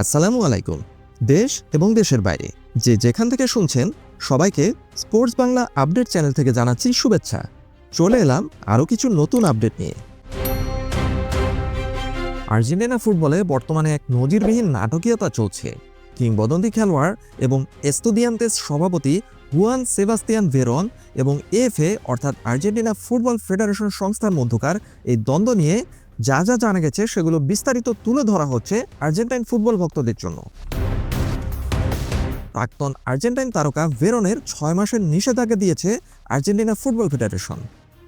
আসসালামু আলাইকুম। দেশ এবং দেশের বাইরে যে যেখান থেকে শুনছেন সবাইকে স্পোর্টস বাংলা আপডেট চ্যানেল থেকে জানাচ্ছি শুভেচ্ছা। চলে এলাম আরও কিছু নতুন আপডেট নিয়ে। আর্জেন্টিনা ফুটবলে বর্তমানে এক নজিরবিহীন নাটকীয়তা চলছে। কিংবদন্তি খেলোয়াড় এবং এস্তুদিয়ান্তেস সভাপতি হুয়ান সেবাস্তিয়ান ভেরন এবং এএফএ অর্থাৎ আর্জেন্টিনা ফুটবল ফেডারেশন সংস্থার মধ্যকার এই দ্বন্দ্ব নিয়ে যা যা জানা গেছে সেগুলো বিস্তারিত তুলে ধরা হচ্ছে আর্জেন্টাইন ফুটবল ভক্তদের জন্য। প্রাক্তন আর্জেন্টাইন তারকা ভেরনের 6 মাসের নিষেধাজ্ঞা দিয়েছে আর্জেন্টিনা ফুটবল ফেডারেশন।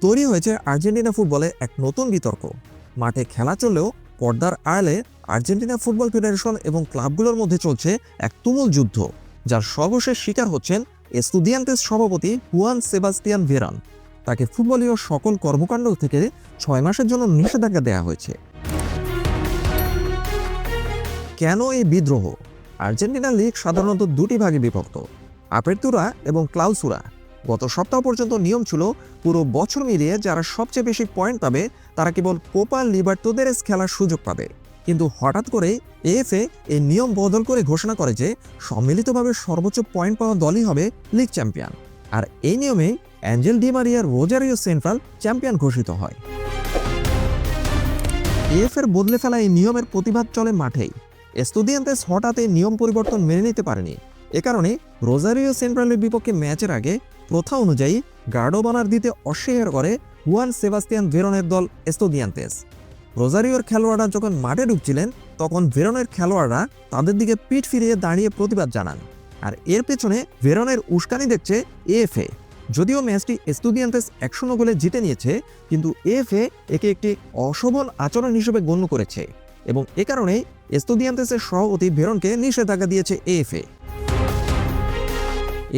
তৈরি হয়েছে আর্জেন্টিনা ফুটবলে এক নতুন বিতর্ক। মাঠে খেলা চললেও পর্দার আড়ালে আর্জেন্টিনা ফুটবল ফেডারেশন এবং ক্লাবগুলোর মধ্যে চলছে এক তুমুল যুদ্ধ, যার সর্বশেষ শিকার হচ্ছেন এস্তুদিয়ান্তেস সভাপতি হুয়ান সেবাস্তিয়ান ভেরন। তাকে ফুটবলীয় সকল কর্মকাণ্ড থেকে 6 মাসের জন্য নিষেধাজ্ঞা দেওয়া হয়েছে। কেন এই বিদ্রোহ? আর্জেন্টিনা লিগ সাধারণত দুটি ভাগে বিভক্ত, আপারতুরা এবং ক্লাউসুরা। গত সপ্তাহ পর্যন্ত নিয়ম ছিল পুরো বছর মিলিয়ে যারা সবচেয়ে বেশি পয়েন্ট পাবে তারা কেবল কোপা লিবার্তাদোরেস খেলার সুযোগ পাবে। কিন্তু হঠাৎ করে এএফএ এই নিয়ম বদল করে ঘোষণা করে যে সম্মিলিতভাবে সর্বোচ্চ পয়েন্ট পাওয়া দলই হবে লিগ চ্যাম্পিয়ন। আর এই নিয়মে অ্যাঞ্জেল ডি মারিয়ার রোজারিও সেন্ট্রাল চ্যাম্পিয়ন ঘোষিত হয়। এএফএর বদলে ফেলা এই নিয়মের প্রতিবাদ চলে মাঠেই। এস্তুদিয়ান্তেস হঠাৎ এই নিয়ম পরিবর্তন মেনে নিতে পারেনি। এ কারণে রোজারিও সেন্ট্রালের বিপক্ষে ম্যাচের আগে প্রথা অনুযায়ী গার্ডো বানার দিতে অস্বীকার করে হুয়ান সেবাস্তিয়ান ভেরনের দল এস্তুদিয়ান্তেস। রোজারিওর খেলোয়াড়রা যখন মাঠে ঢুকছিলেন তখন ভেরনের খেলোয়াড়রা তাদের দিকে পিঠ ফিরিয়ে দাঁড়িয়ে প্রতিবাদ জানান। আর এর পেছনে ভেরনের উস্কানি দেখছে এএফএ। যদিও ম্যাচটি এস্তুদিয়ান্তেস 1-0 গোলে জিতে নিয়েছে, কিন্তু এএফএ একে একটি অশোভন আচরণ হিসেবে গণ্য করেছে এবং এ কারণে এস্তুদিয়ান্তেসের সভাপতি ভেরনকে নিষেধাজ্ঞা দিয়েছে এএফএ।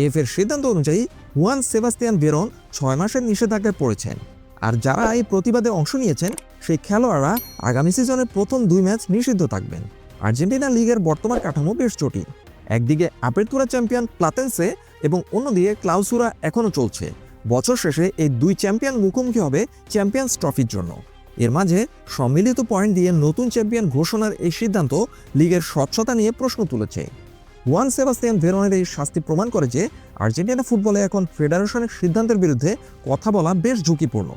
এএফএর সিদ্ধান্ত অনুযায়ী হুয়ান সেবাস্তিয়ান ভেরন 6 মাসের নিষেধাজ্ঞায় পড়েছেন। আর যারা এই প্রতিবাদে অংশ নিয়েছেন সেই খেলোয়াড়রা আগামী সিজনের প্রথম 2 ম্যাচ নিষিদ্ধ থাকবেন। আর্জেন্টিনা লিগের বর্তমান কাঠামো বেশ জটিল। একদিকে আপারতুরা চ্যাম্পিয়ন প্লাতেন্সে এবং অন্যদিকে ক্লাউসুরা এখনও চলছে। বছর শেষে এই 2 চ্যাম্পিয়ন মুখোমুখি হবে চ্যাম্পিয়ন্স ট্রফির জন্য। এর মাঝে সম্মিলিত পয়েন্ট দিয়ে নতুন চ্যাম্পিয়ন ঘোষণার এই সিদ্ধান্ত লিগের স্বচ্ছতা নিয়ে প্রশ্ন তুলেছে। হুয়ান সেবাস্তিয়ান ভেরনের এই শাস্তি প্রমাণ করে যে আর্জেন্টিনা ফুটবলে এখন ফেডারেশনের সিদ্ধান্তের বিরুদ্ধে কথা বলা বেশ ঝুঁকিপূর্ণ।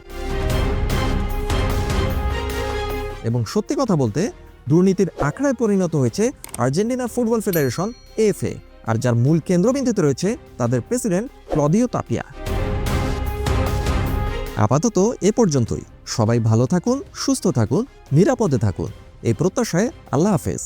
এবং সত্যি কথা বলতে দুর্নীতির আখড়ায় পরিণত হয়েছে আর্জেন্টিনা ফুটবল ফেডারেশন এএফএ, আর যার মূল কেন্দ্রবিন্দুতে রয়েছে তাদের প্রেসিডেন্ট ক্লদিও তাপিয়া। আপাতত এ পর্যন্তই। সবাই ভালো থাকুন, সুস্থ থাকুন, নিরাপদে থাকুন এই প্রত্যাশায় আল্লাহ হাফেজ।